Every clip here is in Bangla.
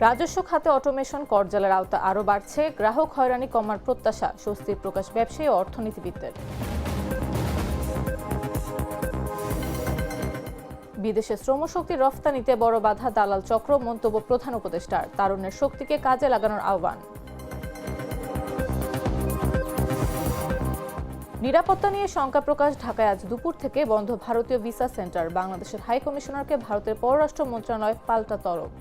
রাজস্ব খাতে অটোমেশন করজালের আওতা আরও বাড়ছে, গ্রাহক হয়রানি কমার প্রত্যাশা, স্বস্তির প্রকাশ ব্যবসায়ী ও অর্থনীতিবিদদের। বিদেশে শ্রমশক্তি রফতানিতে বড় বাধা দালাল চক্র, মন্তব্য প্রধান উপদেষ্টার। তারুণ্যের শক্তিকে কাজে লাগানোর আহ্বান। নিরাপত্তা নিয়ে শঙ্কা প্রকাশ, ঢাকায় আজ দুপুর থেকে বন্ধ ভারতীয় ভিসা সেন্টার। বাংলাদেশের হাই কমিশনারকে ভারতের পররাষ্ট্র মন্ত্রণালয় পাল্টা তলব।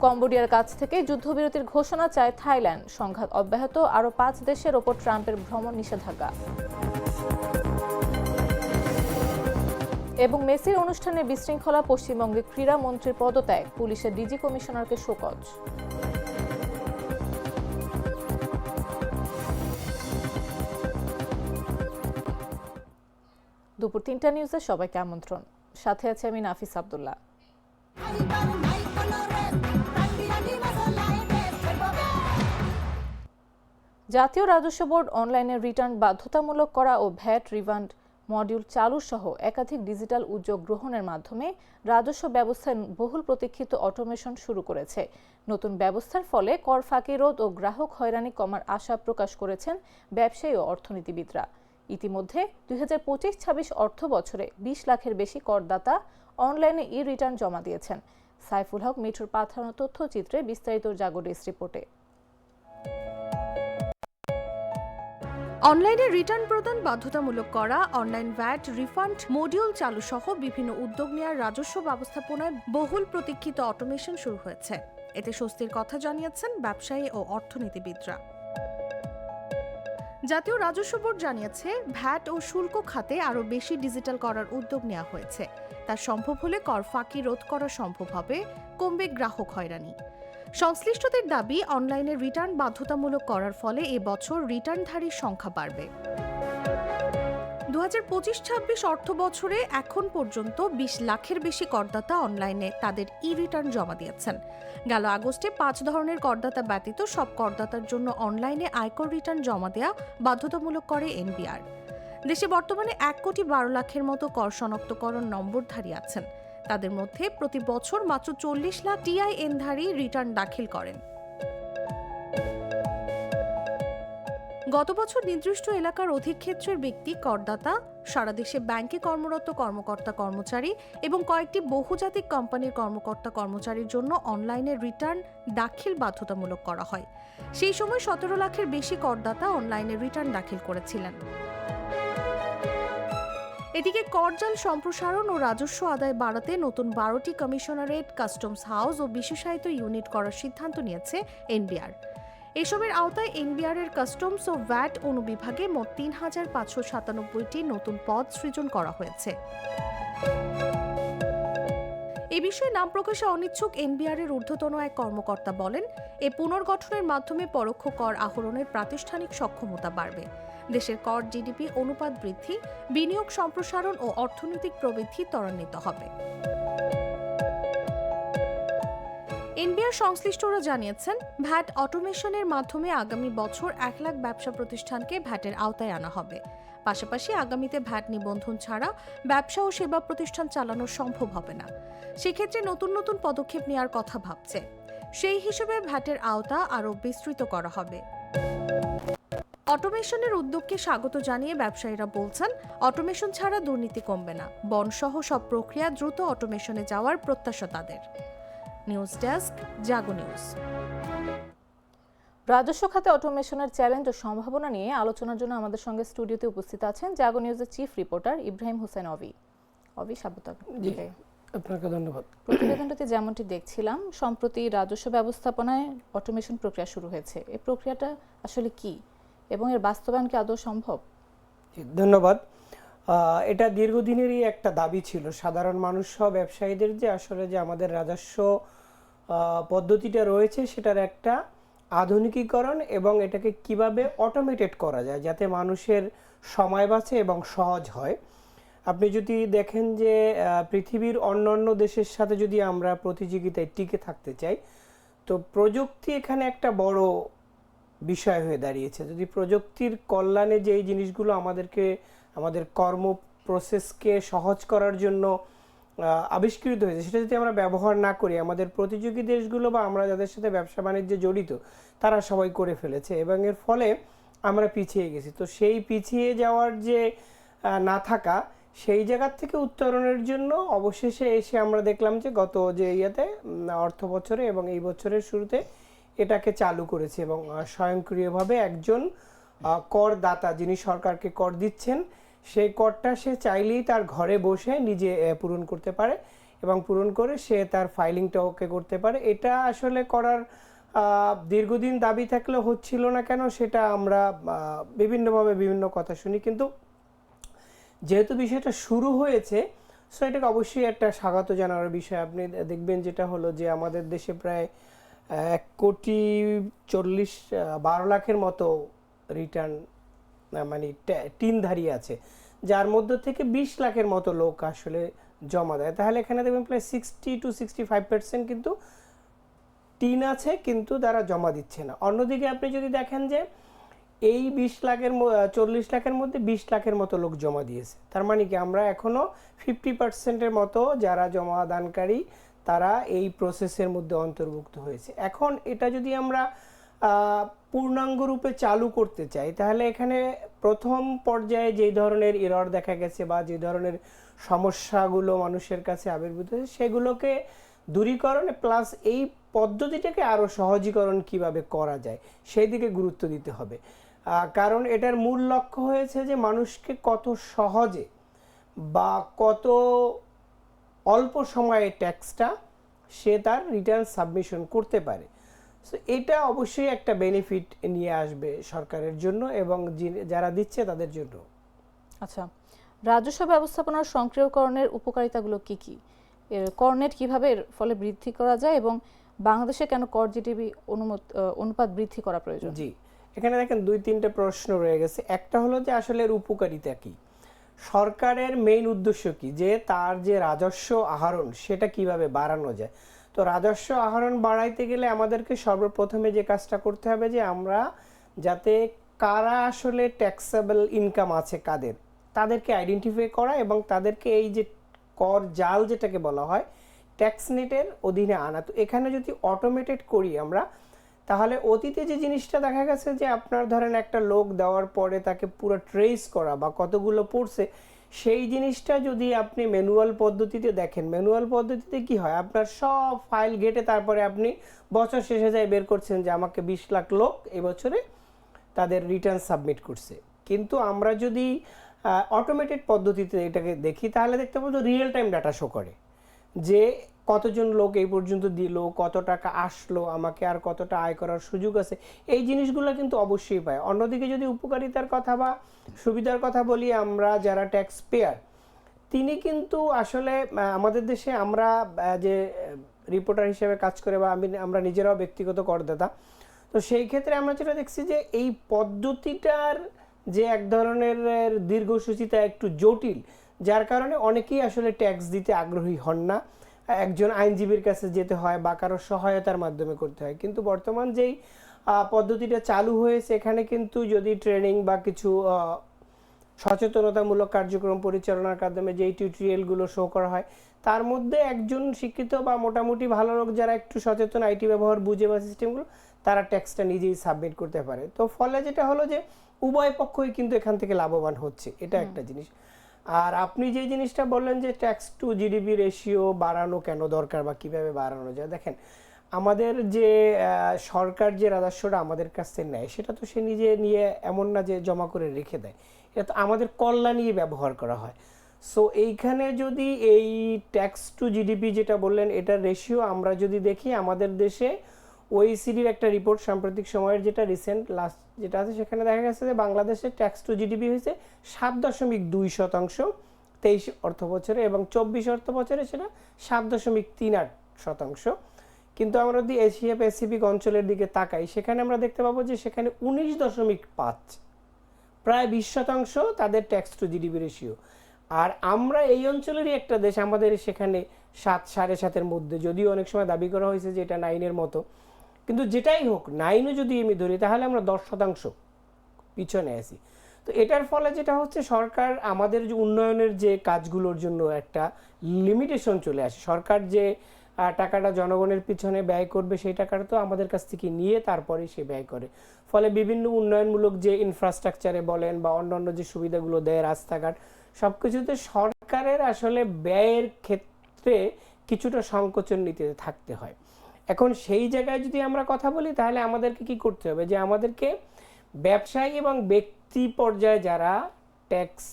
কম্বোডিয়ার কাছ থেকে যুদ্ধবিরতির ঘোষণা চায় থাইল্যান্ড। সংঘাত অব্যাহত, আরও 5 দেশের ওপর ট্রাম্পের ভ্রমণ নিষেধাজ্ঞা। এবং মেসির অনুষ্ঠানে বিশৃঙ্খলা, পশ্চিমবঙ্গে ক্রীড়া মন্ত্রীর পদত্যাগ, পুলিশের ডিজি কমিশনারকে শোকজ। দুপুর 3টা নিউজে সবাইকে আমন্ত্রণ। সাথে আছে আমি নাফিস আব্দুল্লাহ। জাতীয় রাজস্ব বোর্ড অনলাইনে রিটার্ন বাধ্যতামূলক করা ও ভ্যাট রিফান্ড মডিউল চালু সহ একাধিক ডিজিটাল উদ্যোগ গ্রহণের মাধ্যমে রাজস্ব ব্যবস্থায় বহুল প্রতীক্ষিত অটোমেশন শুরু করেছে। নতুন ব্যবস্থার ফলে কর ফাঁকি রোধ ও গ্রাহক হয়রানি কমার আশা প্রকাশ করেছেন ব্যবসায়ী ও অর্থনীতিবিদরা। ইতিমধ্যে 2025-26 অর্থ বছরে 20 লাখের বেশি করদাতা অনলাইনে রিটার্ন জমা দিয়েছেন। সাইফুল হক মিঠুর পাঠানো তথ্যচিত্রে বিস্তারিত জাগো ডেস্ক রিপোর্টে। অনলাইনে রিটার্ন প্রদান বাধ্যতামূলক করা, অনলাইন ভ্যাট রিফান্ড মডিউল চালু সহ বিভিন্ন উদ্যোগ নেওয়ার রাজস্ব ব্যবস্থাপনায় বহুল প্রতীক্ষিত অটোমেশন শুরু হয়েছে। এতে স্বস্তির কথা জানিয়েছেন ব্যবসায়ী ও অর্থনীতিবিদরা। জাতীয় রাজস্ব বোর্ড জানিয়েছে, ভ্যাট ও শুল্ক খাতে আরও বেশি ডিজিটাল করার উদ্যোগ নেওয়া হয়েছে। তা সম্ভব হলে কর ফাঁকি রোধ করা সম্ভব হবে, কমবে গ্রাহক হয়রানি। সংশ্লিষ্টদের দাবি, অনলাইনে রিটার্ন বাধ্যতামূলক করার ফলে এবছর রিটার্নধারীর সংখ্যা বাড়বে। 2025-26 অর্থ বছরে এখন পর্যন্ত 20 লাখের বেশি করদাতা অনলাইনে তাদের রিটার্ন জমা দিয়েছেন। গেল আগস্টে 5 ধরনের করদাতা ব্যতীত সব করদাতার জন্য অনলাইনে আয়কর রিটার্ন জমা দেওয়া বাধ্যতামূলক করে এনবিআর। দেশে বর্তমানে 1,12,00,000-এর মতো কর শনাক্তকরণ নম্বরধারী আছেন। তাদের মধ্যে প্রতি বছর মাত্র 40 লাখ টিআইএনধারী রিটার্ন দাখিল করেন। গত বছর নির্দিষ্ট এলাকার অধিক ক্ষেত্রের ব্যক্তি করদাতা, সারা দেশে ব্যাংকে কর্মরত কর্মকর্তা কর্মচারী এবং কয়েকটি বহুজাতিক কোম্পানির কর্মকর্তা কর্মচারীর জন্য অনলাইনে রিটার্ন দাখিল বাধ্যতামূলক করা হয়। সেই সময় 17 লাখের বেশি করদাতা অনলাইনে রিটার্ন দাখিল করেছিলেন। এদিকে করজাল সম্প্রসারণ ও রাজস্ব আদায় বাড়াতে নতুন 12টি কমিশনারেট, কাস্টমস হাউস ও বিশেষায়িত ইউনিট করার সিদ্ধান্ত নিয়েছে এনবিআর। এসবের আওতায় এনবিআর এর কাস্টমস ও ভ্যাট অনুবিভাগে মোট 3,597টি নতুন পদ সৃজন করা হয়েছে। এ বিষয়ে নাম প্রকাশে অনিচ্ছুক এনবিআর এর ঊর্ধ্বতন এক কর্মকর্তা বলেন, এই পুনর্গঠনের মাধ্যমে পরোক্ষ কর আহরণের প্রাতিষ্ঠানিক সক্ষমতা বাড়বে। দেশের কর জিডিপি অনুপাত বৃদ্ধি, বিনিয়োগ সম্প্রসারণ ও অর্থনৈতিক প্রবৃদ্ধি ত্বরান্বিত হবে। এনবিআর সংশ্লিষ্টরা জানিয়েছেন, ভ্যাট অটোমেশনের মাধ্যমে আগামী বছর 1 লাখ ব্যবসা প্রতিষ্ঠানকে ভ্যাটের আওতায় আনা হবে। পাশাপাশি আগামীতে ভ্যাট নিবন্ধন ছাড়া ব্যবসা ও সেবা প্রতিষ্ঠান চালানো সম্ভব হবে না। সেক্ষেত্রে নতুন নতুন পদক্ষেপ নেওয়ার কথা ভাবছে। সেই হিসেবে ভ্যাটের আওতা আরও বিস্তৃত করা হবে। অটোমেশনের উদ্যোগকে স্বাগত জানিয়ে ব্যবসায়ীরা বলছেন, অটোমেশন ছাড়া দুর্নীতি কমবে না। বনসহ সব প্রক্রিয়া দ্রুত অটোমেশনে যাওয়ার প্রত্যাশা তাদের। নিউজ ডেস্ক, জাগো নিউজ। রাজস্ব খাতে অটোমেশনের চ্যালেঞ্জ ও সম্ভাবনা নিয়ে আলোচনার জন্য আমাদের সঙ্গে স্টুডিওতে উপস্থিত আছেন জাগো নিউজের চিফ রিপোর্টার ইব্রাহিম হোসেন অভি। অভি, স্বাগত। আপনাকে ধন্যবাদ। প্রতিবেদনটিতে যেমনটি দেখছিলাম, সম্প্রতি রাজস্ব ব্যবস্থাপনায় অটোমেশন প্রক্রিয়া শুরু হয়েছে। এই প্রক্রিয়াটা আসলে কি এবং এর বাস্তবায়ন কি আদৌ সম্ভব? ধন্যবাদ। এটা দীর্ঘদিনেরই একটা দাবি ছিল সাধারণ মানুষ সহ ব্যবসায়ীদের, যে আসলে যে আমাদের রাজস্ব পদ্ধতিটা রয়েছে সেটার একটা আধুনিকীকরণ এবং এটাকে কিভাবে অটোমেটেড করা যায় যাতে মানুষের সময় বাঁচে এবং সহজ হয়। আপনি যদি দেখেন যে পৃথিবীর অন্যান্য দেশের সাথে যদি আমরা প্রতিযোগিতায় টিকে থাকতে চাই, তো প্রযুক্তি এখানে একটা বড় বিষয় হয়ে দাঁড়িয়েছে। যদি প্রযুক্তির কল্যাণে যে এই জিনিসগুলো আমাদের কর্ম প্রসেসকে সহজ করার জন্য আবিষ্কৃত হয়েছে সেটা যদি আমরা ব্যবহার না করি, আমাদের প্রতিযোগী দেশগুলো বা আমরা যাদের সাথে ব্যবসা বাণিজ্যে জড়িত তারা সবাই করে ফেলেছে এবং এর ফলে আমরা পিছিয়ে গেছি। তো সেই পিছিয়ে যাওয়ার যে না থাকা, সেই জায়গার থেকে উত্তরণের জন্য অবশেষে এসে আমরা দেখলাম যে গত যে অর্থ বছরে এবং এই বছরের শুরুতে এটাকে চালু করেছে এবং স্বয়ংক্রিয়ভাবে একজন করদাতা যিনি সরকারকে কর দিচ্ছেন সেই করটা সে চাইলেই তার ঘরে বসে নিজে পূরণ করতে পারে এবং পূরণ করে সে তার ফাইলিংটা ওকে করতে পারে। এটা আসলে করার দীর্ঘদিন দাবি থাকলেও হচ্ছিল না কেন সেটা আমরা বিভিন্নভাবে বিভিন্ন কথা শুনি, কিন্তু যেহেতু বিষয়টা শুরু হয়েছে সো এটাকে অবশ্যই একটা স্বাগত জানানোর বিষয়। আপনি দেখবেন যেটা হলো যে আমাদের দেশে প্রায় 1,40,12 লাখের মতো রিটার্ন মানে টিনধারী আছে, যার মধ্য থেকে 20 লাখের মতো লোক আসলে জমা দেয়। তাহলে এখানে দেখবেন প্রায় 60 to 65% কিন্তু টিন আছে কিন্তু তারা জমা দিচ্ছে না। অন্যদিকে আপনি যদি দেখেন যে এই 40 লাখের মধ্যে 20 লাখের মতো লোক জমা দিয়েছে, তার মানে কি আমরা এখনো 50%-এর মতো যারা জমা দানকারী তারা এই প্রসেসের মধ্যে অন্তর্ভুক্ত হয়েছে। এখন এটা যদি আমরা পূর্ণাঙ্গ রূপে চালু করতে চাই তাহলে এখানে প্রথম পর্যায়ে যে ধরনের এরর দেখা গেছে বা যে ধরনের সমস্যাগুলো মানুষের কাছে আবির্ভূত হয়েছে সেগুলোকে দূরীকরণে প্লাস এই পদ্ধতিটাকে আরও সহজীকরণ কিভাবে করা যায় সেই দিকে গুরুত্ব দিতে হবে। কারণ এটার মূল লক্ষ্য হয়েছে যে মানুষকে কত সহজে বা কত অল্প সময়ে ট্যাক্সটা সে তার রিটার্ন সাবমিশন করতে পারে। সো এটা অবশ্যই একটা বেনিফিট নিয়ে আসবে সরকারের জন্য এবং যারা দিচ্ছে তাদের জন্য। আচ্ছা, রাজস্ব ব্যবস্থাপনার সক্রিয়করণের উপকারিতাগুলো কি কি? এর করনেট কিভাবে এর ফলে বৃদ্ধি করা যায় এবং বাংলাদেশে কেন কর জিডিপি অনুপাত বৃদ্ধি করা প্রয়োজন? জি, এখানে দেখেন 2-3টে প্রশ্ন রয়ে গেছে। একটা হলো যে আসলে এর উপকারিতা কি, সরকারের মেইন উদ্দেশ্য কি, যে তার যে রাজস্ব আহরণ সেটা কিভাবে বাড়ানো যায়। তো রাজস্ব আহরণ বাড়াইতে গেলে আমাদেরকে সর্বপ্রথমে যে কাজটা করতে হবে যে আমরা যাতে কারা আসলে ট্যাক্সেবল ইনকাম আছে কাদের তাদেরকে আইডেন্টিফাই করা এবং তাদেরকে এই যে কর জাল যেটাকে বলা হয় ট্যাক্স নেটের অধীনে আনা। তো এখানে যদি অটোমেটেড করি আমরা তাহলে অতীতে যে জিনিসটা দেখা গেছে যে আপনার ধরেন একটা লোক দেওয়ার পরে তাকে পুরো ট্রেস করা বা কতগুলো পড়ছে সেই জিনিসটা যদি আপনি ম্যানুয়াল পদ্ধতিতে দেখেন, ম্যানুয়াল পদ্ধতিতে কি হয় আপনার সব ফাইল ঘেটে তারপরে আপনি বছর শেষে যাই বের করছেন যে আমাকে 20 লাখ লোক এবছরে তাদের রিটার্ন সাবমিট করছে। কিন্তু আমরা যদি অটোমেটেড পদ্ধতিতে এটাকে দেখি তাহলে দেখতে পাবো রিয়েল টাইম ডাটা শো করে যে কতজন লোক এই পর্যন্ত দিল, কত টাকা আসলো, আমাকে আর কতটা আয় করার সুযোগ আছে, এই জিনিসগুলো কিন্তু অবশ্যই পায়। অন্যদিকে যদি উপকারিতার কথা বা সুবিধার কথা বলি, আমরা যারা ট্যাক্স পেয়ার তিনি কিন্তু আসলে আমাদের দেশে আমরা যে রিপোর্টার হিসেবে কাজ করে বা আমরা নিজেরাও ব্যক্তিগত করদাতা, তো সেই ক্ষেত্রে আমরা যেটা দেখছি যে এই পদ্ধতিটার যে এক ধরনের দীর্ঘসূচিতা একটু জটিল, যার কারণে অনেকেই আসলে ট্যাক্স দিতে আগ্রহী হন না, একজন আইনজীবীর কাছে যেতে হয় বা কারো সহায়তার মাধ্যমে করতে হয়। কিন্তু বর্তমান যেই পদ্ধতিটা চালু হয়েছে এখানে কিন্তু যদি ট্রেনিং বা কিছু সচেতনতামূলক কার্যক্রম পরিচালনার মাধ্যমে যেই টিউটোরিয়ালগুলো শো করা হয় তার মধ্যে একজন শিক্ষিত বা মোটামুটি ভালো লোক যারা একটু সচেতন আইটি ব্যবহার বুঝে বা সিস্টেমগুলো তারা ট্যাক্সটা নিজেই সাবমিট করতে পারে। তো ফলে যেটা হলো যে উভয় পক্ষই কিন্তু এখান থেকে লাভবান হচ্ছে, এটা একটা জিনিস। আর আপনি যে জিনিসটা বললেন যে ট্যাক্স টু জিডিপি রেশিও বাড়ানো কেন দরকার বা কিভাবে বাড়ানো যায়, দেখেন আমাদের যে সরকার যে রাজস্বটা আমাদের কাছ থেকে নেয় সেটা তো সে নিজে নিয়ে এমন না যে জমা করে রেখে দেয়, এটা তো আমাদের কল্যাণে ব্যবহার করা হয়। সো এইখানে যদি এই ট্যাক্স টু জিডিপি যেটা বললেন এটার রেশিও আমরা যদি দেখি আমাদের দেশে ওইসিডির একটা রিপোর্ট সাম্প্রতিক সময়ের যেটা রিসেন্ট লাস্ট যেটা আছে সেখানে দেখা গেছে যে বাংলাদেশের ট্যাক্স টু জিডিপি হয়েছে 7.2% 23 অর্থ বছরে এবং 24 অর্থ বছরে সেটা 7.38%। কিন্তু আমরা যদি এশিয়া প্যাসিফিক অঞ্চলের দিকে তাকাই সেখানে আমরা দেখতে পাবো যে সেখানে 19.5 প্রায় 20% তাদের ট্যাক্স টু জিডিপি রেশিও। আর আমরা এই অঞ্চলেরই একটা দেশ, আমাদের সেখানে 7 7.5-এর মধ্যে, যদিও অনেক সময় দাবি করা হয়েছে যে এটা 9-এর মতো, কিন্তু যেটাই হোক 9ও যদি আমি ধরি তাহলে আমরা 10% পিছনে আছি। তো এটার ফলে যেটা হচ্ছে, সরকার আমাদের যে উন্নয়নের যে কাজগুলোর জন্য একটা লিমিটেশন চলে আসে। সরকার যে টাকাটা জনগণের পিছনে ব্যয় করবে, সেই টাকাটা তো আমাদের কাছ থেকে নিয়ে তারপরে সে ব্যয় করে। ফলে বিভিন্ন উন্নয়নমূলক যে ইনফ্রাস্ট্রাকচারে বলেন বা অন্যান্য যে সুবিধাগুলো দেয়, রাস্তাঘাট, সব কিছুতে সরকারের আসলে ব্যয়ের ক্ষেত্রে কিছুটা সংকোচন নীতি থাকতে হয়। এখন সেই জায়গায় যদি আমরা কথা বলি, তাহলে আমাদেরকে কি করতে হবে, যে আমাদেরকে ব্যবসায়ী এবং ব্যক্তি পর্যায়ে যারা ট্যাক্স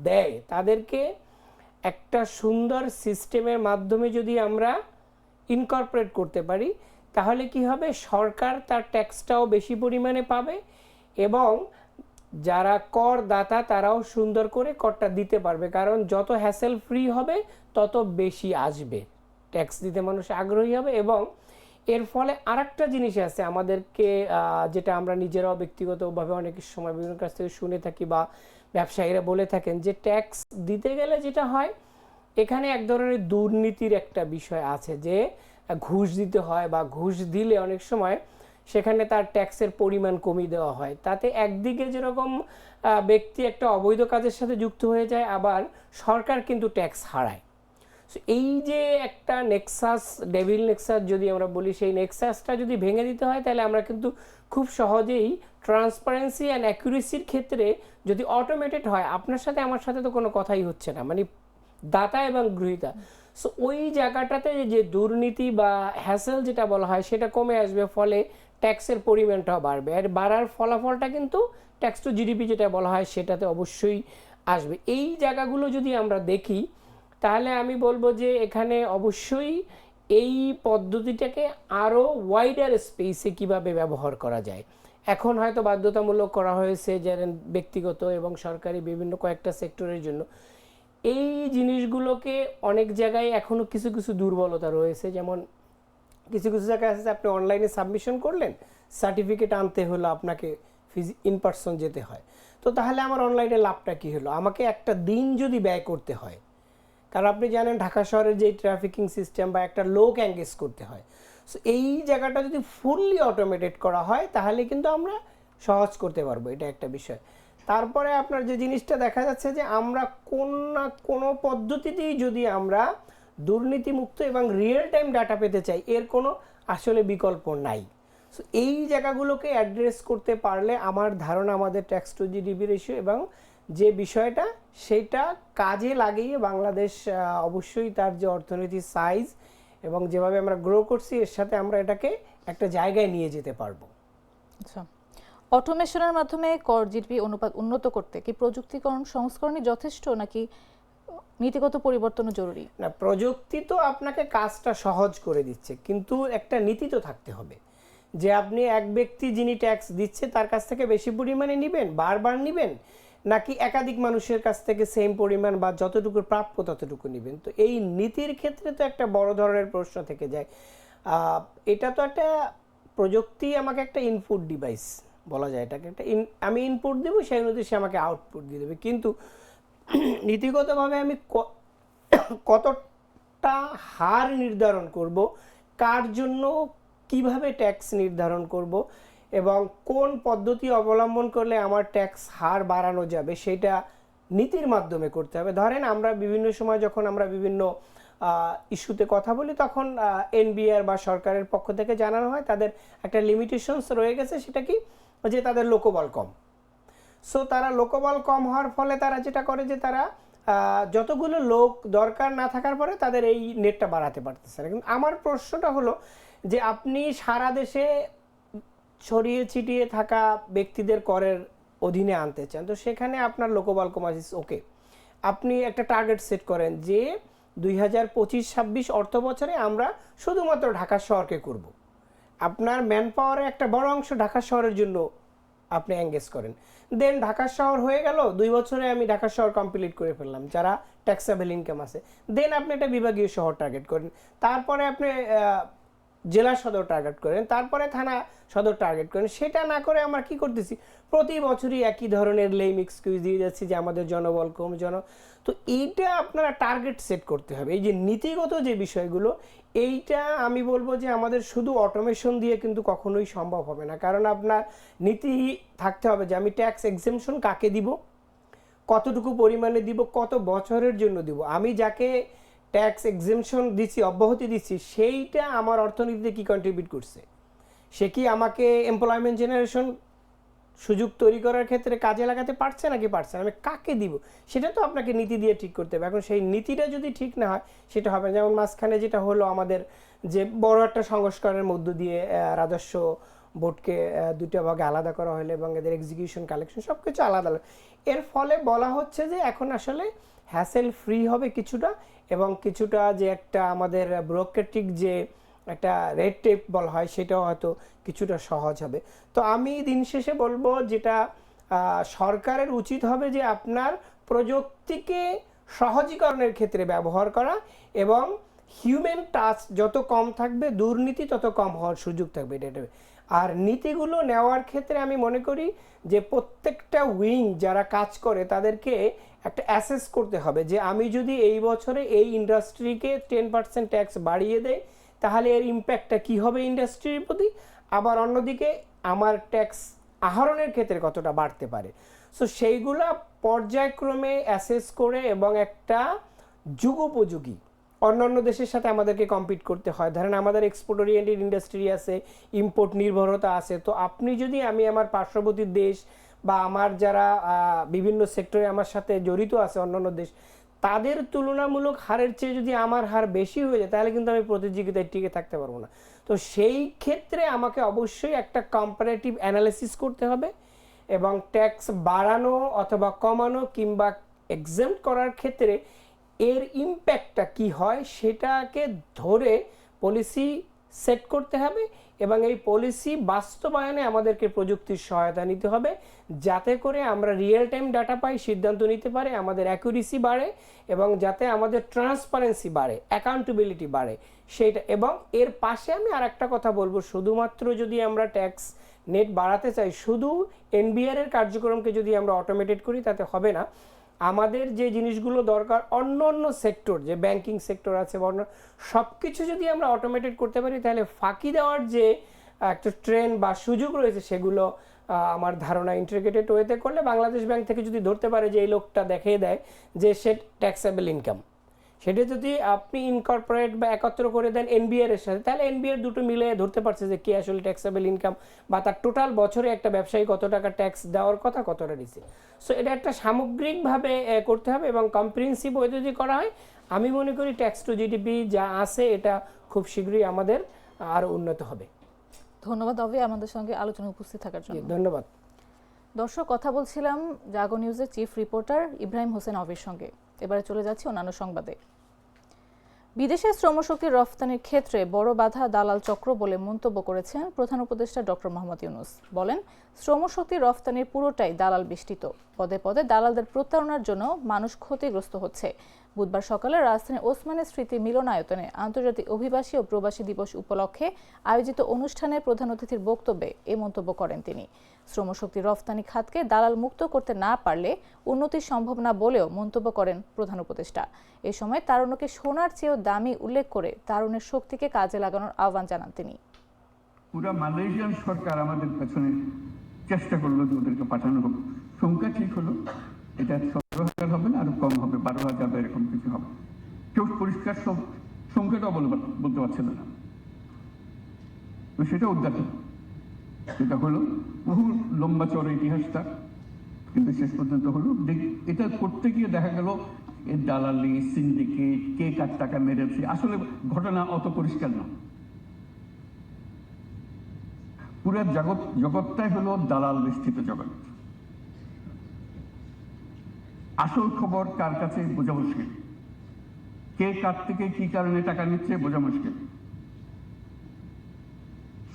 দেয় তাদেরকে একটা সুন্দর সিস্টেমের মাধ্যমে যদি আমরা ইনকর্পোরেট করতে পারি, তাহলে কি হবে, সরকার তার ট্যাক্সটাও বেশি পরিমাণে পাবে এবং যারা করদাতা তারাও সুন্দর করে করটা দিতে পারবে। কারণ যত হ্যাসেল ফ্রি হবে তত বেশি আসবে, ট্যাক্স দিতে মানুষ আগ্রহী হবে। এবং এর ফলে আরেকটা জিনিস আছে আমাদেরকে, যেটা আমরা নিজেরাও ব্যক্তিগতভাবে অনেক সময় বিভিন্ন কাছ থেকে শুনে থাকি বা ব্যবসায়ীরা বলে থাকেন, যে ট্যাক্স দিতে গেলে যেটা হয়, এখানে এক ধরনের দুর্নীতির একটা বিষয় আছে, যে ঘুষ দিতে হয় বা ঘুষ দিলে অনেক সময় সেখানে তার ট্যাক্সের পরিমাণ কমিয়ে দেওয়া হয়। তাতে একদিকে যেরকম ব্যক্তি একটা অবৈধ কাজের সাথে যুক্ত হয়ে যায়, আবার সরকার কিন্তু ট্যাক্স হারায়। সো এই যে একটা নেক্সাস, ডেভিল নেক্সাস যদি আমরা বলি, সেই নেক্সাসটা যদি ভেঙে দিতে হয়, তাহলে আমরা কিন্তু খুব সহজেই ট্রান্সপারেন্সি অ্যান্ড অ্যাকুরেসির ক্ষেত্রে যদি অটোমেটেড হয়, আপনার সাথে আমার সাথে তো কোনো কথাই হচ্ছে না, মানে দাতা এবং গৃহীতা, সো ওই জায়গাটাতে যে দুর্নীতি বা হ্যাসেল যেটা বলা হয় সেটা কমে আসবে। ফলে ট্যাক্সের পরিমাণটাও বাড়বে, আর বাড়ার ফলাফলটা কিন্তু ট্যাক্স টু জিডিপি যেটা বলা হয় সেটাতে অবশ্যই আসবে। এই জায়গাগুলো যদি আমরা দেখি, তাহলে আমি বলবো যে এখানে অবশ্যই এই পদ্ধতিটাকে আরও ওয়াইডার স্পেসে কিভাবে ব্যবহার করা যায়। এখন হয়তো বাধ্যতামূলক করা হয়েছে যে ব্যক্তিগত এবং সরকারি বিভিন্ন কয়েকটা সেক্টরের জন্য। এই জিনিসগুলোকে অনেক জায়গায় এখনও কিছু কিছু দুর্বলতা রয়েছে, যেমন কিছু কিছু জায়গায় আছে আপনি অনলাইনে সাবমিশন করলেন, সার্টিফিকেট আনতে হলো আপনাকে ইন পার্সন যেতে হয়। তো তাহলে আমার অনলাইনে লাভটা কী হলো, আমাকে একটা দিন যদি ব্যয় করতে হয়, কারণ আপনি জানেন ঢাকা শহরের যে ট্রাফিকিং সিস্টেম বা একটা লোক এঙ্গেজ করতে হয়। সো এই জায়গাটা যদি ফুললি অটোমেটেড করা হয়, তাহলে কিন্তু আমরা সহজ করতে পারবো, এটা একটা বিষয়। তারপরে আপনার যে জিনিসটা দেখা যাচ্ছে, যে আমরা কোন না কোনো পদ্ধতিতেই যদি আমরা দুর্নীতিমুক্ত এবং রিয়েল টাইম ডাটা পেতে চাই, এর কোনো আসলে বিকল্প নাই। সো এই জায়গাগুলোকে অ্যাড্রেস করতে পারলে আমার ধারণা আমাদের ট্যাক্স টু জিডিপি রেশিও এবং যে বিষয়টা সেটা কাজে লাগিয়ে বাংলাদেশ অবশ্যই তার যে অর্থনীতির সাইজ এবং যেভাবে আমরা গ্রো করছি, এর সাথে আমরা এটাকে একটা জায়গায় নিয়ে যেতে পারবো। আচ্ছা, অটোমেশনের মাধ্যমে কর জিডিপি অনুপাত উন্নত করতে কি প্রযুক্তিকরণ সংস্করণই যথেষ্ট, নাকি নীতিগত পরিবর্তনও জরুরি? না, প্রযুক্তি তো আপনাকে কাজটা সহজ করে দিচ্ছে, কিন্তু একটা নীতি তো থাকতে হবে, যে আপনি এক ব্যক্তি যিনি ট্যাক্স দিচ্ছে তার কাছ থেকে বেশি পরিমাণে নেবেন, বারবার নেবেন, নাকি একাধিক মানুষের কাছ থেকে সেম পরিমাণ বা যতটুকু প্রাপ্য ততটুকু নেবেন। তো এই নীতির ক্ষেত্রে তো একটা বড় ধরনের প্রশ্ন থেকে যায়। এটা তো একটা প্রযুক্তি আমাকে একটা ইনপুট ডিভাইস বলা যায়, এটাকে একটা আমি ইনপুট দেবো, সেই অনুযায়ী সে আমাকে আউটপুট দিয়ে দেবে। কিন্তু নীতিগতভাবে আমি কতটা হার নির্ধারণ করব, কার জন্য কিভাবে ট্যাক্স নির্ধারণ করব এবং কোন পদ্ধতি অবলম্বন করলে আমার ট্যাক্স হার বাড়ানো যাবে, সেটা নীতির মাধ্যমে করতে হবে। ধরেন আমরা বিভিন্ন সময় যখন আমরা বিভিন্ন ইস্যুতে কথা বলি, তখন এনবিআর বা সরকারের পক্ষ থেকে জানানো হয় তাদের একটা লিমিটেশনস রয়ে গেছে, সেটা কি, যে তাদের লোকবল কম। সো তারা লোকবল কম হওয়ার ফলে তারা যেটা করে, যে তারা যতগুলো লোক দরকার না থাকার পরে তাদের এই নেটটা বাড়াতে পারতেছে না। কিন্তু আমার প্রশ্নটা হলো, যে আপনি সারা দেশে ছড়িয়ে ছিটিয়ে থাকা ব্যক্তিদের করের অধীনে আনতে চান, তো সেখানে আপনার লোকবল কম আছে, ওকে, আপনি একটা টার্গেট সেট করেন যে 2025-26 অর্থ বছরে আমরা শুধুমাত্র ঢাকা শহরকে করব। আপনার ম্যান পাওয়ারের একটা বড় অংশ ঢাকা শহরের জন্য আপনি এঙ্গেজ করেন। দেন ঢাকা শহর হয়ে গেল, 2 বছরে আমি ঢাকা শহর কমপ্লিট করে ফেললাম যারা ট্যাক্সেবল ইনকাম আছে। দেন আপনি একটা বিভাগীয় শহর টার্গেট করেন। তারপরে আপনি জেলা সদর টার্গেট করেন, তারপরে থানা সদর টার্গেট করেন। সেটা না করে আমরা কি করতেছি, প্রতি বছরই একই ধরনের লেম এক্সকিউজ দিয়ে যাচ্ছি যে আমাদের জনবল কম তো এইটা আপনারা টার্গেট সেট করতে হবে। এই যে নীতিগত যে বিষয়গুলো, এইটা আমি বলবো যে আমাদের শুধু অটোমেশন দিয়ে কিন্তু কখনোই সম্ভব হবে না। কারণ আপনার নীতি থাকতে হবে যে আমি ট্যাক্স এক্সেমশন কাকে দিব, কতটুকু পরিমাণে দিব, কত বছরের জন্য দিব। আমি যাকে ট্যাক্স এক্সেমশন দিচ্ছি, অব্যাহতি দিচ্ছি, সেইটা আমার অর্থনীতিতে কি কন্ট্রিবিউট করছে, সে কি আমাকে এমপ্লয়মেন্ট জেনারেশন সুযোগ তৈরি করার ক্ষেত্রে কাজে লাগাতে পারছে নাকি পারছে না, আমি কাকে দিব, সেটা তো আপনাকে নীতি দিয়ে ঠিক করতে হবে। এখন সেই নীতিটা যদি ঠিক না হয় সেটা হবে না। যেমন মাঝখানে যেটা হলো আমাদের যে বড় একটা সংস্কারের মধ্য দিয়ে রাজস্ব বোর্ডকে দুটো ভাগে আলাদা করা হলো এবং এদের এক্সিকিউশন কালেকশন সব কিছু আলাদা আলাদা। এর ফলে বলা হচ্ছে যে এখন আসলে হ্যাসেল ফ্রি হবে কিছুটা, এবং কিছুটা যে একটা আমাদের ব্যুরোক্রেটিক যে একটা রেড টেপ বলা হয় সেটাও হয়তো কিছুটা সহজ হবে। তো আমি দিন শেষে বলবো যেটা সরকারের উচিত হবে যে আপনার প্রযুক্তিকে সহজীকরণের ক্ষেত্রে ব্যবহার করা, এবং হিউম্যান টাচ যত কম থাকবে দুর্নীতি তত কম হওয়ার সুযোগ থাকবে এটা। আর নীতিগুলো নেওয়ার ক্ষেত্রে আমি মনে করি যে প্রত্যেকটা উইং যারা কাজ করে তাদেরকে একটা অ্যাসেস করতে হবে যে আমি যদি এই বছরে এই ইন্ডাস্ট্রিকে 10% ট্যাক্স বাড়িয়ে দেয় তাহলে এর ইম্প্যাক্টটা কী হবে ইন্ডাস্ট্রির প্রতি, আবার অন্যদিকে আমার ট্যাক্স আহরণের ক্ষেত্রে কতটা বাড়তে পারে। সো সেইগুলা পর্যায়ক্রমে অ্যাসেস করে এবং একটা যুগোপযোগী অন্যান্য দেশের সাথে আমাদেরকে কম্পিট করতে হয়। ধরেন আমাদের এক্সপোর্ট ওরিয়েন্টেড ইন্ডাস্ট্রি আছে, ইম্পোর্ট নির্ভরতা আছে। তো আপনি যদি আমি আমার পার্শ্ববর্তী দেশ বা আমার যারা বিভিন্ন সেক্টরে আমার সাথে জড়িত আছে অন্যান্য দেশ, তাদের তুলনামূলক হারের চেয়ে যদি আমার হার বেশি হয়ে যায় তাহলে কিন্তু আমি প্রতিযোগিতায় টিকে থাকতে পারবো না। তো সেই ক্ষেত্রে আমাকে অবশ্যই একটা কম্পারেটিভ অ্যানালিসিস করতে হবে, এবং ট্যাক্স বাড়ানো অথবা কমানো কিংবা এক্সেম্ট করার ক্ষেত্রে এর ইম্প্যাক্টটা কি হয় সেটাকে ধরে পলিসি সেট করতে হবে, এবং এই পলিসি বাস্তবায়নে আমাদেরকে প্রযুক্তির সহায়তা নিতে হবে যাতে করে আমরা রিয়েল টাইম ডাটা পাই, সিদ্ধান্ত নিতে পারে, আমাদের অ্যাকুরেসি বাড়ে, এবং যাতে আমাদের ট্রান্সপারেন্সি বাড়ে, অ্যাকাউন্টেবিলিটি বাড়ে সেইটা। এবং এর পাশে আমি আর একটা কথা বলবো, শুধুমাত্র যদি আমরা ট্যাক্স নেট বাড়াতে চাই, শুধু এনবিআর এর কার্যক্রমকে যদি আমরা অটোমেটেড করি তাতে হবে না। আমাদের যে জিনিসগুলো দরকার অন্য অন্য সেক্টর, যে ব্যাংকিং সেক্টর আছে বা অন্য সব কিছু যদি আমরা অটোমেটেড করতে পারি তাহলে ফাঁকি দেওয়ার যে একটা ট্রেন্ড বা সুযোগ রয়েছে সেগুলো আমার ধারণা ইন্টিগ্রেটেড ওয়েতে করলে বাংলাদেশ ব্যাংক থেকে যদি ধরতে পারে যে এই লোকটা দেখিয়ে দেয় যে সে ট্যাক্সেবল ইনকাম, সেটা যদি আপনি ইনকর্পোরেট বা একত্র করে দেন এনবিআর এর সাথে, তাহলে এনবিআর দুটো মিলে ধরতে পারছে যে কে আসলে ট্যাক্সেবল ইনকাম বা তার টোটাল বছরে একটা ব্যবসায়ী কত টাকা ট্যাক্স দেওয়ার কথা, কতটা দিচ্ছে। সো এটা একটা সামগ্রিকভাবে করতে হবে, এবং কম্প্রিহেন্সিভ ওয়ে যদি করা হয় আমি মনে করি ট্যাক্স টু জিডিপি যা আছে এটা খুব শীঘ্রই আমাদের আরও উন্নত হবে। ধন্যবাদ অভি আমাদের সঙ্গে আলোচনায় উপস্থিত থাকার জন্য। ধন্যবাদ। দর্শক, কথা বলছিলাম জাগো নিউজের চিফ রিপোর্টার ইব্রাহিম হোসেন অভির সঙ্গে। এবারে চলে যাচ্ছি অন্যান্য সংবাদে। বিদেশে শ্রমশক্তি রফতানির ক্ষেত্রে বড় বাধা দালাল চক্র বলে মন্তব্য করেছেন প্রধান উপদেষ্টা ডক্টর মোহাম্মদ ইউনূস। বলেন, শ্রমশক্তি রফতানির পুরোটাই দালাল বেষ্টিত। পদে পদে দালালদের প্রতারণার জন্য মানুষ ক্ষতিগ্রস্ত হচ্ছে। বুধবার সকালে রাজধানীর ওসমানী স্মৃতি মিলনায়তনে আন্তর্জাতিক অভিবাসী ও প্রবাসী দিবস উপলক্ষে আয়োজিত অনুষ্ঠানে প্রধান অতিথির বক্তব্যে এ মন্তব্য করেন তিনি। শ্রমশক্তি রফতানি খাতকে দালাল মুক্ত করতে না পারলে উন্নতি সম্ভব না বলেও মন্তব্য করেন প্রধান উপদেষ্টা। এ সময় তারুণ্যকে সোনার চেয়েও দামি উল্লেখ করে তারুণের শক্তিকে কাজে লাগানোর আহ্বান জানান তিনি। পুরা মালয়েশিয়ান সরকার আমাদের পেছনে চেষ্টা করলো যে ওদেরকে পাঠানো হোক। সংখ্যা ঠিক হলো, এটা 17,000 হবে না, আরো কম হবে, 12,000 বা এরকম কিছু হবে। কেউ পরিষ্কার সংখ্যাটাও বলতে পারছিল না। তো সেটা উদ্ঘাটন, সেটা হলো বহু লম্বা চড়া ইতিহাসটা, কিন্তু শেষ পর্যন্ত হলো। এটা করতে গিয়ে দেখা গেল এর দালালি, সিন্ডিকেট, কে কার টাকা মেরেছে, আসলে ঘটনা অত পরিষ্কার না। পুরো জগৎটাই হলো দালাল বেষ্টিত জগৎ। আসল খবর কার কাছে বোঝা মুশকিল, কে কার থেকে কি কারণে টাকা নিচ্ছে বোঝা মুশকিল।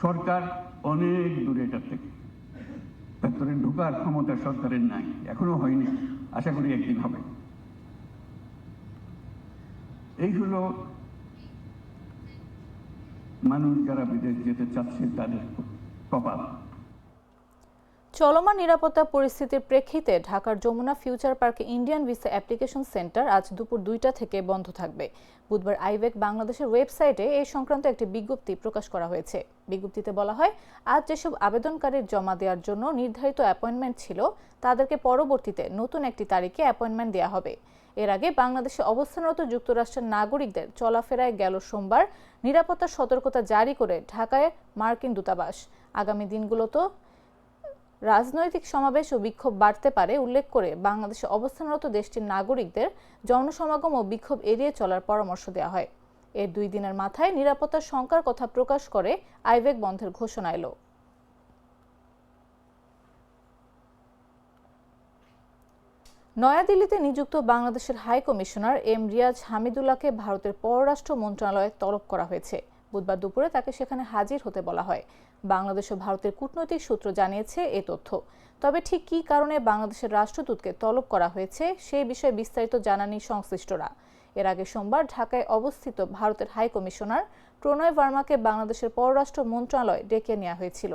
সরকার অনেক দূরে এটার থেকে, ভেতরে ঢোকার ক্ষমতা সরকারের নাই, এখনো হয়নি, আশা করি একদিন হবে। এই হলো মানুষ যারা বিদেশ যেতে চাচ্ছে তাদের কপাল। চলমান নিরাপত্তা পরিস্থিতির প্রেক্ষিতে ঢাকার যমুনা ফিউচার পার্কে ইন্ডিয়ান ভিসা অ্যাপ্লিকেশন সেন্টার আজ দুপুর 2টা থেকে বন্ধ থাকবে। বুধবার আইভেক বাংলাদেশের ওয়েবসাইটে এই সংক্রান্ত একটি বিজ্ঞপ্তি প্রকাশ করা হয়েছে। বিজ্ঞপ্তিতে বলা হয়, আজ যেসব আবেদনকারীর জমা দেওয়ার জন্য নির্ধারিত অ্যাপয়েন্টমেন্ট ছিল তাদেরকে পরবর্তীতে নতুন একটি তারিখে অ্যাপয়েন্টমেন্ট দেওয়া হবে। এর আগে বাংলাদেশে অবস্থানরত যুক্তরাষ্ট্রের নাগরিকদের চলাফেরায় গেল সোমবার নিরাপত্তা সতর্কতা জারি করে ঢাকায় মার্কিন দূতাবাস। আগামী দিনগুলোতে রাজনৈতিক সমাবেশ ও বিক্ষোভ বাড়তে পারে উল্লেখ করে বাংলাদেশে অবস্থানরত দেশটির নাগরিকদের জনসমাগম ও বিক্ষোভ এড়িয়ে চলার পরামর্শ দেওয়া হয়। এর 2 দিনের মাথায় নিরাপত্তার শঙ্কার কথা প্রকাশ করে আইভেক বন্ধের ঘোষণা এলো। নয়াদিল্লিতে নিযুক্ত বাংলাদেশের হাই কমিশনার এম রিয়াজ হামিদুল্লাহকে ভারতের পররাষ্ট্র মন্ত্রণালয়ে তলব করা হয়েছে। বুধবার দুপুরে তাকে সেখানে হাজির হতে বলা হয়। বাংলাদেশ ও ভারতের কূটনৈতিক সূত্র জানিয়েছে এ তথ্য। তবে ঠিক কী কারণে বাংলাদেশের রাষ্ট্রদূতকে তলব করা হয়েছে সেই বিষয়ে বিস্তারিত জানাননি সংশ্লিষ্টরা। এর আগে সোমবার ঢাকায় অবস্থিত ভারতের হাই কমিশনার প্রণয় ভার্মাকে বাংলাদেশের পররাষ্ট্র মন্ত্রণালয় ডেকে নেওয়া হয়েছিল।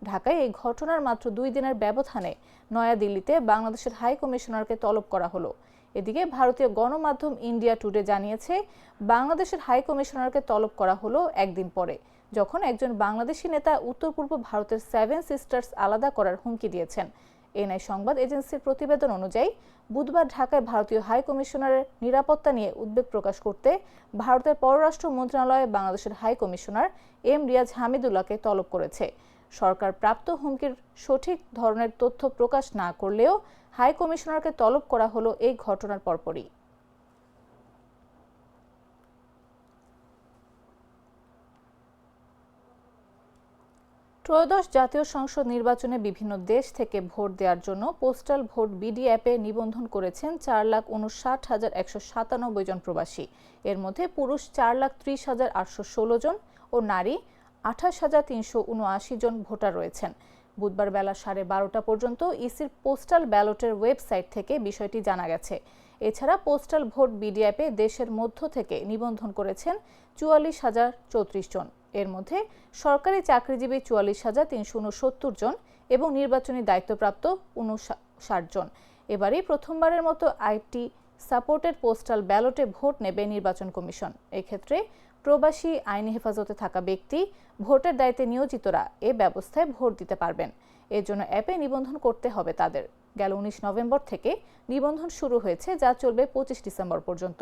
ঢাকায় এই ঘটনার মাত্র 2 দিনের ব্যবধানে নয়াদিল্লিতে বাংলাদেশের হাই কমিশনারকে তলব করা হলো। এদিকে ভারতীয় গণমাধ্যম ইন্ডিয়া টুডে জানিয়েছে, বাংলাদেশের হাই কমিশনারকে তলব করা হলো একদিন পরে, যখন একজন বাংলাদেশি নেতা উত্তর পূর্ব ভারতের 7 সিস্টার্স আলাদা করার হুমকি দিয়েছেন। এনআই সংবাদ এজেন্সির প্রতিবেদন অনুযায়ী বুধবার ঢাকায় ভারতীয় হাই কমিশনারের নিরাপত্তা নিয়ে উদ্বেগ প্রকাশ করতে ভারতের পররাষ্ট্র মন্ত্রণালয়ে বাংলাদেশের হাই কমিশনার এম রিয়াজ হামিদুল্লাহকে তলব করেছে। সরকার প্রাপ্ত হুমকির সঠিক ধরনের তথ্য প্রকাশ না করলেও হাই কমিশনারকে তলব করা হলো এই ঘটনার পরপরই। ত্রয়োদশ জাতীয় সংসদ নির্বাচনে বিভিন্ন দেশ থেকে ভোট দেওয়ার জন্য পোস্টাল ভোট বিডি অ্যাপে নিবন্ধন করেছেন 4,59,197 জন প্রবাসী। এর মধ্যে পুরুষ 4,30,816 জন ও নারী 28,379 জন ভোটার রয়েছেন। বুধবার বেলা 12:30 পর্যন্ত ইসির পোস্টাল ব্যালটের ওয়েবসাইট থেকে বিষয়টি জানা গেছে। এছাড়া পোস্টাল ভোট বিডি অ্যাপে দেশের মধ্য থেকে নিবন্ধন করেছেন 44,034 জন। এর মধ্যে সরকারি চাকরিজীবী 44,369 জন এবং নির্বাচনী দায়িত্বপ্রাপ্ত 59 জন। এবারই প্রথমবারের মতো আইটি সাপোর্টেড পোস্টাল ব্যালটে ভোট নেবে নির্বাচন কমিশন। এক্ষেত্রে প্রবাসী আইনি হেফাজতে থাকা ব্যক্তি, ভোটের দায়িত্বে নিয়োজিতরা এ ব্যবস্থায় ভোট দিতে পারবেন। এর জন্য অ্যাপে নিবন্ধন করতে হবে তাদের। গেল 19 নভেম্বর থেকে নিবন্ধন শুরু হয়েছে, যা চলবে 25 ডিসেম্বর পর্যন্ত।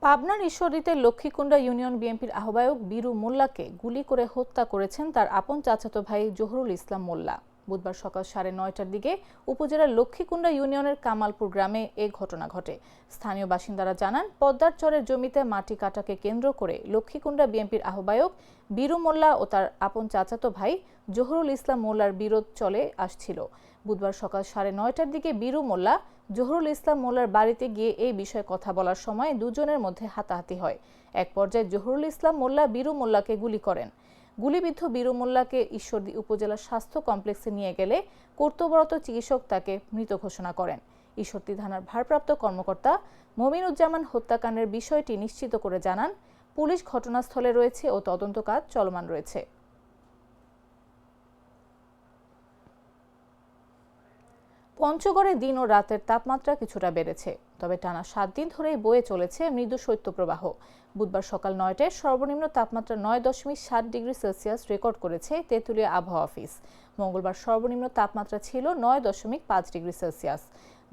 পাবনার ঈশ্বরদীতে লক্ষ্মীকুণ্ডা ইউনিয়ন বিএনপির আহ্বায়ক বীরু মোল্লাকে গুলি করে হত্যা করেছেন তার আপন চাচাতো ভাই জহুরুল ইসলাম মোল্লা। বুধবার সকাল 9:30টার দিকে উপজেলার লক্ষ্মীকুণ্ডা ইউনিয়নের কামালপুর গ্রামে এ ঘটনা ঘটে। স্থানীয় বাসিন্দারা জানান, পদ্মার চরের জমিতে মাটি কাটাকে কেন্দ্র করে লক্ষ্মীকুণ্ডা বিএনপির আহ্বায়ক বীরু মোল্লা ও তার আপন চাচাতো ভাই জহুরুল ইসলাম মোল্লার বিরোধ চলে আসছিল। বুধবার সকাল 9:30টার দিকে বীরু মোল্লা জহুরুল ইসলাম মোল্লার বাড়িতে গিয়ে এই বিষয়ে কথা বলার সময় দুজনের মধ্যে হাতাহাতি হয়। এক পর্যায়ে জহুরুল ইসলাম মোল্লা বীরু মোল্লাকে গুলি করেন। গুলিবিদ্ধ বীরু মোল্লাকে ঈশ্বরদী উপজেলা স্বাস্থ্য কমপ্লেক্সে নিয়ে গেলে কর্তব্যরত চিকিৎসক তাকে মৃত ঘোষণা করেন। ঈশ্বরদী থানার ভারপ্রাপ্ত কর্মকর্তা মমিনুজ্জামান হত্যাকাণ্ডের বিষয়টি নিশ্চিত করে জানান, পুলিশ ঘটনাস্থলে রয়েছে ও তদন্ত কাজ চলমান রয়েছে। পঞ্চগড়ে দিন ও রাতের তাপমাত্রা কিছুটা বেড়েছে, তবে টানা 7 দিন ধরেই বয়ে চলেছে মৃদু শৈত্যপ্রবাহ। বুধবার সকাল 9টায় সর্বনিম্ন তাপমাত্রা 9.7 ডিগ্রি সেলসিয়াস রেকর্ড করেছে তেঁতুলিয়া আবহাওয়া অফিস। মঙ্গলবার সর্বনিম্ন তাপমাত্রা ছিল 9.5 ডিগ্রি সেলসিয়াস।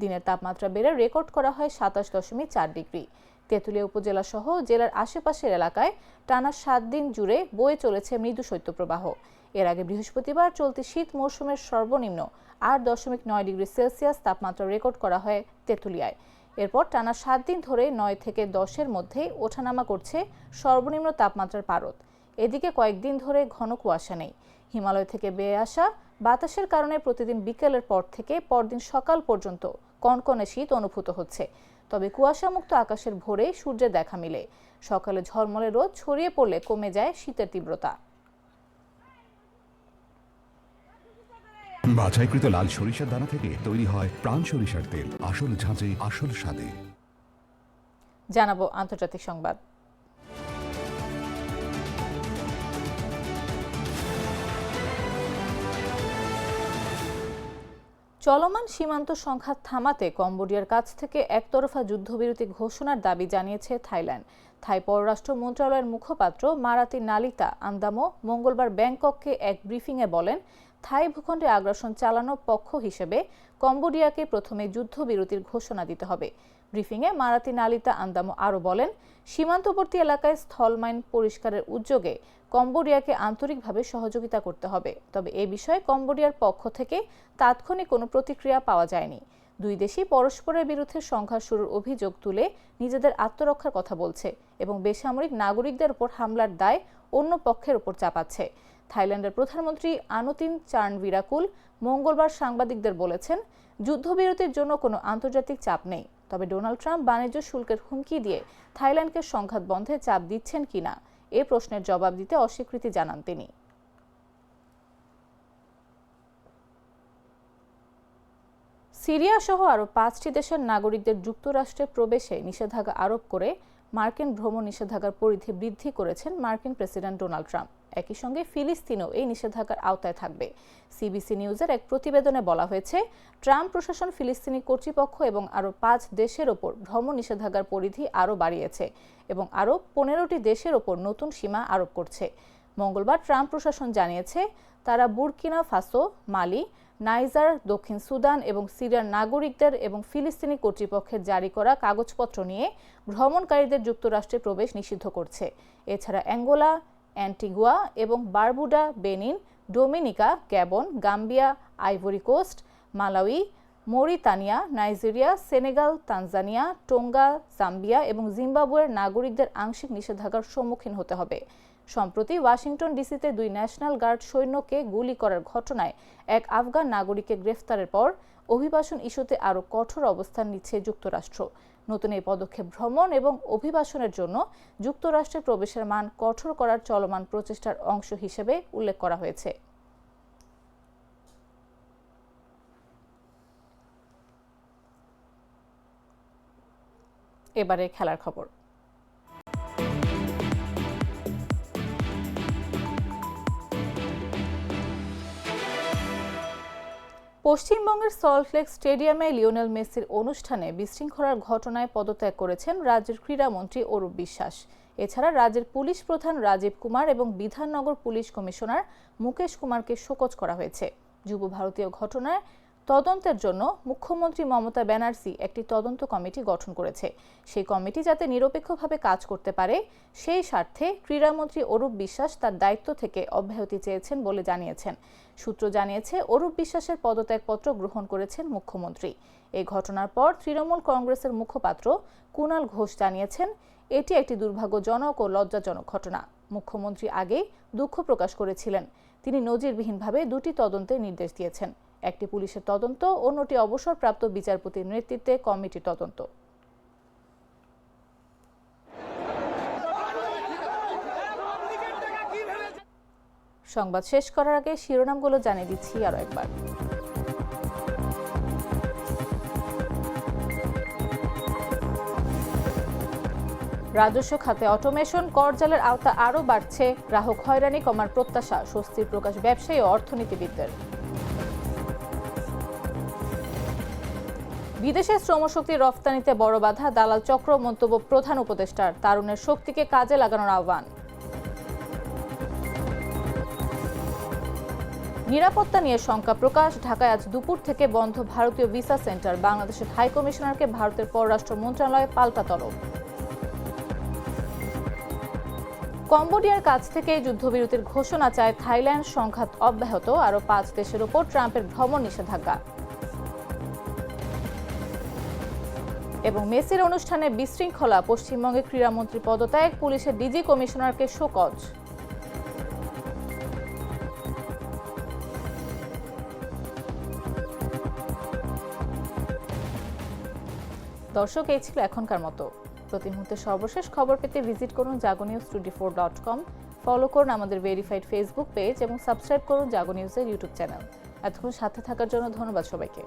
দিনের তাপমাত্রা বেড়ে রেকর্ড করা হয় 27.4 ডিগ্রি। তেঁতুলিয়া উপজেলা সহ জেলার আশেপাশের এলাকায় টানা 7 দিন জুড়ে বয়ে চলেছে মৃদু শৈত্যপ্রবাহ। এর আগে বৃহস্পতিবার চলতি শীত মৌসুমের সর্বনিম্ন 8.9 ডিগ্রি সেলসিয়াস তাপমাত্রা রেকর্ড করা হয় তেঁতুলিয়ায়। এরপর টানা 7 দিন ধরে 9 থেকে 10-এর মধ্যেই ওঠানামা করছে সর্বনিম্ন তাপমাত্রার পারদ। এদিকে কয়েকদিন ধরে ঘন কুয়াশা নেই। হিমালয় থেকে বেয়ে আসা বাতাসের কারণে প্রতিদিন বিকেলের পর থেকে পরদিন সকাল পর্যন্ত কনকনে শীত অনুভূত হচ্ছে। তবে কুয়াশামুক্ত আকাশের ভোরে সূর্যের দেখা মিলে। সকালে ঝলমলে রোদ ছড়িয়ে পড়লে কমে যায় শীতের তীব্রতা। বাছাইকৃত লাল সরিষার দানা থেকে তৈরি হয় প্রাণ সরিষার তেল, আসল ঝাঁঝে আসল স্বাদে। জানাবো আন্তর্জাতিক সংবাদ। চলমান সীমান্ত সংঘাত থামাতে কম্বোডিয়ার কাছ থেকে একতরফা যুদ্ধবিরতি ঘোষণার দাবি জানিয়েছে থাইল্যান্ড। থাই পররাষ্ট্র মন্ত্রণালয়ের মুখপাত্র মারাতি নালিতা আন্দামো মঙ্গলবার ব্যাংককে এক ব্রিফিংয়ে বলেন, থাই ভূখণ্ডে আগ্রাসন চালানো পক্ষ হিসেবে কম্বোডিয়াকে প্রথমে যুদ্ধবিরতির ঘোষণা দিতে হবে। ব্রিফিংয়ে মারাতি নালিতা আন্দামো আরও বলেন, সীমান্তবর্তী এলাকায় স্থল মাইন পরিষ্কারের উদ্যোগে কম্বোডিয়াকে আন্তরিকভাবে সহযোগিতা করতে হবে। তবে এ বিষয়ে কম্বোডিয়ার পক্ষ থেকে তাৎক্ষণিক কোনো প্রতিক্রিয়া পাওয়া যায়নি। দুই দেশই পরস্পরের বিরুদ্ধে সংঘাত শুরুর অভিযোগ তুলে নিজেদের আত্মরক্ষার কথা বলছে এবং বেসামরিক নাগরিকদের উপর হামলার দায় অন্য পক্ষের উপর চাপাচ্ছে। থাইল্যান্ডের প্রধানমন্ত্রী আনুতিন চার্নভিরাকুল মঙ্গলবার সাংবাদিকদের বলেছেন, যুদ্ধবিরতির জন্য কোনো আন্তর্জাতিক চাপ নেই। তবে ডোনাল্ড ট্রাম্প বাণিজ্য শুল্কের হুমকি দিয়ে থাইল্যান্ডকে সংঘাত বন্ধে চাপ দিচ্ছেন কিনা এ প্রশ্নের জবাব দিতে অস্বীকৃতি জানান তিনি। সিরিয়া সহ আরও 5টি দেশের নাগরিকদের যুক্তরাষ্ট্রে প্রবেশে নিষেধাজ্ঞা আরোপ করে মার্কিন ভ্রমণ নিষেধাজ্ঞার পরিধি বৃদ্ধি করেছেন মার্কিন প্রেসিডেন্ট ডোনাল্ড ট্রাম্প। একই সঙ্গে ফিলিস্তিনও এই নিষেধাজ্ঞার আওতায় থাকবে। সিবিসি নিউজের এক প্রতিবেদনে বলা হয়েছে, ট্রাম্প প্রশাসন ফিলিস্তিনি কর্তৃপক্ষ এবং আরও 5 দেশের ওপর ভ্রমণ নিষেধাজ্ঞার পরিধি আরও বাড়িয়েছে এবং আরও 15টি দেশের ওপর নতুন সীমা আরোপ করছে। মঙ্গলবার ট্রাম্প প্রশাসন জানিয়েছে, তারা বুরকিনা ফাসো, মালি, নাইজার, দক্ষিণ সুদান এবং সিরিয়ার নাগরিকদের এবং ফিলিস্তিনি কর্তৃপক্ষের জারি করা কাগজপত্র নিয়ে ভ্রমণকারীদের যুক্তরাষ্ট্রে প্রবেশ নিষিদ্ধ করছে। এছাড়া অ্যাঙ্গোলা, অ্যান্টিগুয়া এবং Barbuda, Benin, Dominica, Gabon, Gambia, Ivory Coast, Malawi, Mauritania, Nigeria, Senegal, Tanzania, Tonga, Zambia এবং জিম্বাবুয়ের নাগরিকদের আংশিক নিষেধাজ্ঞার সম্মুখীন হতে হবে। সম্প্রতি ওয়াশিংটন ডিসিতে 2 ন্যাশনাল গার্ড সৈন্যকে গুলি করার ঘটনায় এক আফগান নাগরিককে গ্রেফতারের পর অভিবাসন ইস্যুতে আরও কঠোর অবস্থান নিচ্ছে যুক্তরাষ্ট্র। নতুন এই পদক্ষেপ ভ্রমণ এবং অভিবাসনের জন্য যুক্তরাষ্ট্রে প্রবেশের মান কঠোর করার চলমান প্রচেষ্টার অংশ হিসেবে উল্লেখ করা হয়েছে। এবারে খেলার খবর। পশ্চিমবঙ্গের সল্টলেক স্টেডিয়ামে লিওনেল মেসির অনুষ্ঠানে বিশৃঙ্খলার ঘটনায় পদত্যাগ করেছেন রাজ্যের ক্রীড়ামন্ত্রী অরূপ বিশ্বাস। এছাড়া রাজ্যের পুলিশ প্রধান রাজীব কুমার এবং বিধাননগর পুলিশ কমিশনার মুকেশ কুমারকে শোকজ করা হয়েছে। যুব ভারতীয় ঘটনায় তদন্তের জন্য মুখ্যমন্ত্রী মমতা ব্যানার্জি একটি তদন্ত কমিটি গঠন করেছে। সেই কমিটি যাতে নিরপেক্ষভাবে কাজ করতে পারে সেই স্বার্থে ক্রীড়ামন্ত্রী অরূপ বিশ্বাস তার দায়িত্ব থেকে অব্যাহতি চেয়েছেন বলে জানিয়েছেন। সূত্র জানিয়েছে, অরূপ বিশ্বাসের পদত্যাগপত্র গ্রহণ করেছেন মুখ্যমন্ত্রী। এই ঘটনার পর তৃণমূল কংগ্রেসের মুখপাত্র কুণাল ঘোষ জানিয়েছেন, এটি একটি দুর্ভাগ্যজনক ও লজ্জাজনক ঘটনা। মুখ্যমন্ত্রী আগেই দুঃখ প্রকাশ করেছিলেন। তিনি নজিরবিহীনভাবে 2টি তদন্তের নির্দেশ দিয়েছেন। একটি পুলিশের তদন্ত, অন্যটি অবসরপ্রাপ্ত বিচারপতির নেতৃত্বে কমিটির তদন্ত। সংবাদ শেষ করার আগে শিরোনামগুলো জানিয়ে দিচ্ছি আরও একবার। রাজস্ব খাতে অটোমেশন, করজালের আওতা আরও বাড়ছে, গ্রাহক হয়রানি কমার প্রত্যাশা, স্বস্তির প্রকাশ ব্যবসায়ী ও অর্থনীতিবিদদের। বিদেশে শ্রমশক্তি রফতানিতে বড় বাধা, দালাল চক্র, মন্তব্য প্রধান উপদেষ্টার। তারুণের শক্তিকে কাজে লাগানোর আহ্বান। নিরাপত্তা নিয়ে শঙ্কা প্রকাশ, ঢাকায় আজ দুপুর থেকে বন্ধ ভারতীয় ভিসা সেন্টার। বাংলাদেশের হাই কমিশনারকে ভারতের পররাষ্ট্র মন্ত্রণালয়ে পাল্টা তলব। কম্বোডিয়ার কাছ থেকে যুদ্ধবিরতির ঘোষণা চায় থাইল্যান্ড, সংঘাত অব্যাহত, আরও 5 দেশের ওপর ট্রাম্পের ভ্রমণ নিষেধাজ্ঞা। এবং মেসির অনুষ্ঠানে বিশৃঙ্খলা, পশ্চিমবঙ্গের ক্রীড়ামন্ত্রী পদত্যাগ, পুলিশের ডিজি কমিশনারকে শোকজ। দর্শক, এই ছিল এখনকার মতো। প্রতি মুহূর্তে সর্বশেষ খবর পেতে ভিজিট করুন jagonews24.com, ফলো করুন আমাদের ভেরিফাইড ফেসবুক পেজ এবং সাবস্ক্রাইব করুন জাগো নিউজের ইউটিউব চ্যানেল। এতক্ষণ সাথে থাকার জন্য ধন্যবাদ সবাইকে।